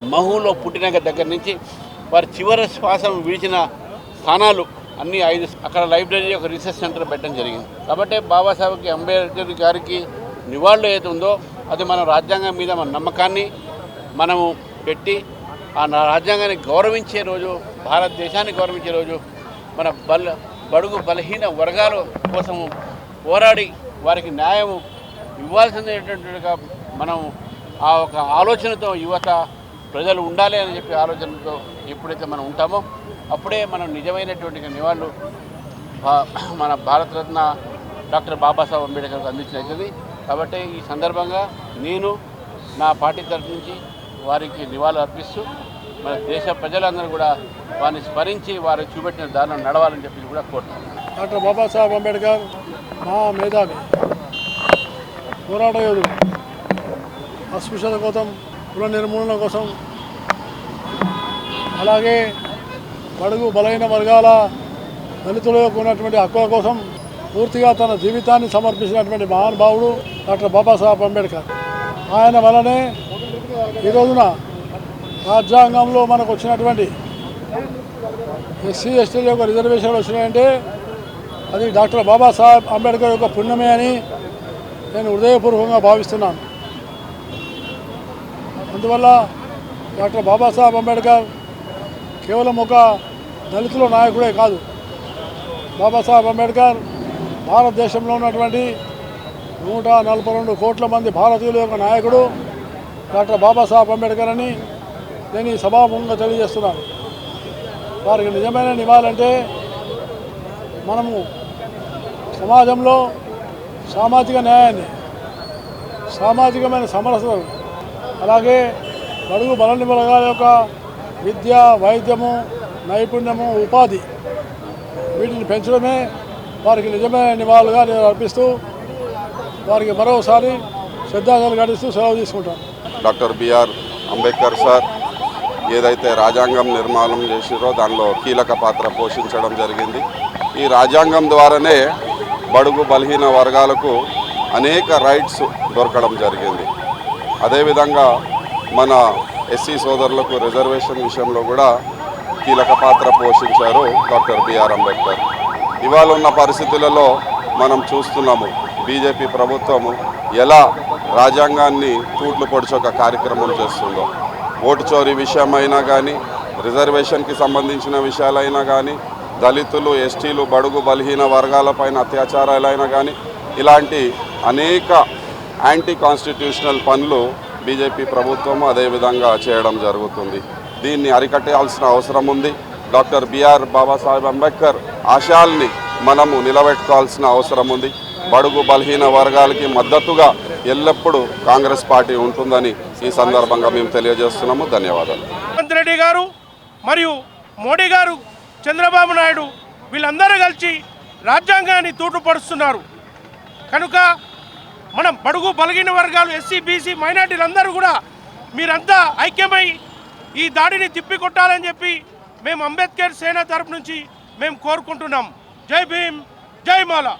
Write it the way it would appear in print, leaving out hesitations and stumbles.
మహూలో పుట్టిన దగ్గర నుంచి వారి చివరి శ్వాసం విడిచిన స్థానాలు అన్నీ 5 అక్కడ లైబ్రరీ ఒక రీసెర్చ్ సెంటర్ పెట్టడం జరిగింది. కాబట్టి బాబాసాహెబ్ అంబేద్కర్ గారికి నివాళులు ఏది ఉందో అది మన రాజ్యాంగం మీద మన నమ్మకాన్ని మనము పెట్టి ఆ రాజ్యాంగాన్ని గౌరవించే రోజు, భారతదేశాన్ని గౌరవించే రోజు, మన బడుగు బలహీన వర్గాల కోసము పోరాడి వారికి న్యాయం ఇవ్వాల్సినటువంటిగా మనం ఆ ఒక ఆలోచనతో యువత ప్రజలు ఉండాలి అని చెప్పి ఆలోచనతో ఎప్పుడైతే మనం ఉంటామో అప్పుడే మనం నిజమైనటువంటి నివాళులు మన భారతరత్న డాక్టర్ బాబాసాహెబ్ అంబేద్కర్కి అందించినది. కాబట్టి ఈ సందర్భంగా నేను నా పార్టీ తరఫు నుంచి వారికి నివాళులు అర్పిస్తూ మన దేశ ప్రజలందరూ కూడా వారిని స్మరించి వారు చూపెట్టిన దారిలో నడవాలని చెప్పి కూడా కోరుతున్నాను. డాక్టర్ బాబాసాహెబ్ అంబేద్కర్ మహా మేధావి, పోరాట యోధుడు, అస్పృశ్యత కోసం, కుల నిర్మూలన కోసం, అలాగే బడుగు బలహీన వర్గాల దళితులకు ఉన్నటువంటి హక్కుల కోసం పూర్తిగా తన జీవితాన్ని సమర్పించినటువంటి మహానుభావుడు డాక్టర్ బాబాసాహెబ్ అంబేద్కర్. ఆయన వల్లనే ఈ రోజున రాజ్యాంగంలో మనకు వచ్చినటువంటి ఎస్సీ ఎస్టీల యొక్క రిజర్వేషన్లు వచ్చినాయంటే అది డాక్టర్ బాబాసాహెబ్ అంబేద్కర్ యొక్క పుణ్యమే అని నేను హృదయపూర్వకంగా భావిస్తున్నాను. అందువల్ల డాక్టర్ బాబాసాహెబ్ అంబేద్కర్ కేవలం ఒక దళితుల నాయకుడే కాదు. బాబాసాహెబ్ అంబేద్కర్ భారతదేశంలో ఉన్నటువంటి 142 కోట్ల మంది భారతీయుల యొక్క నాయకుడు డాక్టర్ బాబాసాహెబ్ అంబేద్కర్ అని నేను ఈ సభాముఖంగా తెలియజేస్తున్నాను. వారికి నిజమైన నివాళులంటే మనము సమాజంలో సామాజిక న్యాయాన్ని, సామాజికమైన సమరసతలు, అలాగే బడుగు బలహీన వర్గాల యొక్క విద్య, వైద్యము, నైపుణ్యము, ఉపాధి వీటిని పెంచడమే వారికి నిజమైన నివాళులుగా నేను అర్పిస్తూ వారికి మరోసారి శ్రద్ధాంజలి ఘటిస్తూ సెలవు తీసుకుంటాను. డాక్టర్ బిఆర్ అంబేద్కర్ సార్ ఏదైతే రాజ్యాంగం నిర్మాణం చేసిరో దానిలో కీలక పాత్ర పోషించడం జరిగింది. ఈ రాజ్యాంగం ద్వారానే బడుగు బలహీన వర్గాలకు అనేక రైట్స్ దొరకడం జరిగింది. అదేవిధంగా మన ఎస్సీ సోదరులకు రిజర్వేషన్ విషయంలో కూడా కీలక పాత్ర పోషించారు డాక్టర్ బిఆర్ అంబేద్కర్. ఇవాళ ఉన్న పరిస్థితులలో మనం చూస్తున్నాము బీజేపీ ప్రభుత్వము ఎలా రాజ్యాంగాన్ని తూట్లు పొడిచొక కార్యక్రమం చేస్తుందో. ఓటు చోరీ విషయమైనా కానీ, రిజర్వేషన్కి సంబంధించిన విషయాలైనా కానీ, దళితులు, ఎస్టీలు, బడుగు బలహీన వర్గాలపైన అత్యాచారాలైనా కానీ ఇలాంటి అనేక యాంటీ కాన్స్టిట్యూషనల్ పనులు బీజేపీ ప్రభుత్వం అదేవిధంగా చేయడం జరుగుతుంది. దీన్ని అరికట్టాల్సిన అవసరం ఉంది. డాక్టర్ బిఆర్ బాబాసాహెబ్ అంబేద్కర్ ఆశయాల్ని మనము నిలబెట్టుకోవాల్సిన అవసరం ఉంది. బడుగు బలహీన వర్గాలకి మద్దతుగా ఎల్లప్పుడూ కాంగ్రెస్ పార్టీ ఉంటుందని ఈ సందర్భంగా మేము తెలియజేస్తున్నాము. ధన్యవాదాలు. రేవంత్ రెడ్డి గారు మరియు మోడీ గారు, చంద్రబాబు నాయుడు వీళ్ళందరూ కలిసి రాజ్యాంగాన్ని తూటుపడుస్తున్నారు. కనుక మనం బడుగు బలహీన వర్గాలు, ఎస్సీ, బీసీ, మైనార్టీలందరూ కూడా మీరంతా ఐక్యమై ఈ దాడిని తిప్పికొట్టాలని చెప్పి మేము అంబేద్కర్ సేన తరపు నుంచి మేము కోరుకుంటున్నాం. జై భీమ్, జై మాలా.